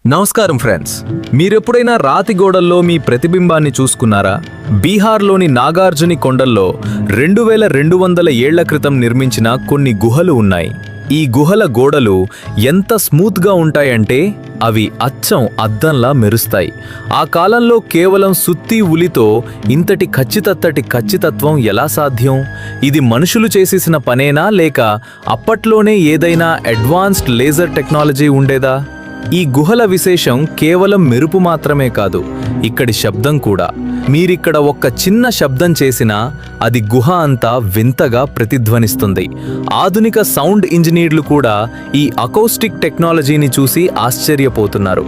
నమస్కారం ఫ్రెండ్స్, మీరెప్పుడైనా రాతి గోడల్లో మీ ప్రతిబింబాన్ని చూసుకున్నారా? బీహార్లోని నాగార్జుని కొండల్లో 2200 ఏళ్ల క్రితం నిర్మించిన కొన్ని గుహలు ఉన్నాయి. ఈ గుహల గోడలు ఎంత స్మూత్గా ఉంటాయంటే అవి అచ్చం అద్దంలా మెరుస్తాయి. ఆ కాలంలో కేవలం సుత్తి ఉలితో ఇంతటి ఖచ్చితత్వం ఎలా సాధ్యం? ఇది మనుషులు చేసేసిన పనేనా, లేక అప్పట్లోనే ఏదైనా అడ్వాన్స్డ్ లేజర్ టెక్నాలజీ ఉండేదా? ఈ గుహల విశేషం కేవలం మెరుపు మాత్రమే కాదు, ఇక్కడి శబ్దం కూడా. మీరిక్కడ ఒక్క చిన్న శబ్దం చేసినా అది గుహ అంతా వింతగా ప్రతిధ్వనిస్తుంది. ఆధునిక సౌండ్ ఇంజనీర్లు కూడా ఈ అకౌస్టిక్ టెక్నాలజీని చూసి ఆశ్చర్యపోతున్నారు.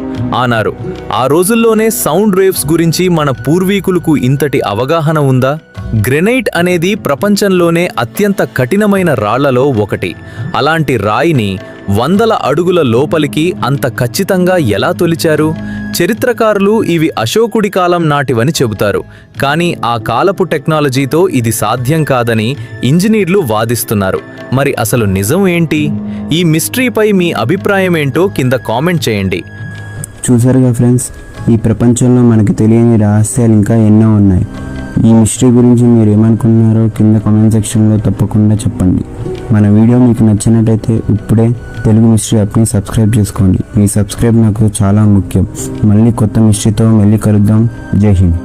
ఆ రోజుల్లోనే సౌండ్ వేవ్స్ గురించి మన పూర్వీకులకు ఇంతటి అవగాహన ఉందా? గ్రెనైట్ అనేది ప్రపంచంలోనే అత్యంత కఠినమైన రాళ్లలో ఒకటి. అలాంటి రాయిని వందల అడుగుల లోపలికి అంత ఖచ్చితంగా ఎలా తొలిచారు? చరిత్రకారులు ఇవి అశోకుడి కాలం నాటివని చెబుతారు, కానీ ఆ కాలపు టెక్నాలజీతో ఇది సాధ్యం కాదని ఇంజనీర్లు వాదిస్తున్నారు. మరి అసలు నిజం ఏంటి? ఈ మిస్టరీపై మీ అభిప్రాయం ఏంటో కింద కామెంట్ చేయండి. చూసారుగా ఫ్రెండ్స్, ఈ ప్రపంచంలో మనకి తెలియని రహస్యాలు ఇంకా ఎన్నో ఉన్నాయి. ఈ మిస్టరీ గురించి మీరు ఏమనుకున్నారో కింద కామెంట్ సెక్షన్లో తప్పకుండా చెప్పండి. మన వీడియో మీకు నచ్చినట్టయితే ఇప్పుడే తెలుగు మిస్టరీ యాప్ని సబ్స్క్రైబ్ చేసుకోండి. మీ సబ్స్క్రైబ్ నాకు చాలా ముఖ్యం. మళ్ళీ కొత్త మిస్టరీతో మళ్ళీ కలుద్దాం. జై హింద్.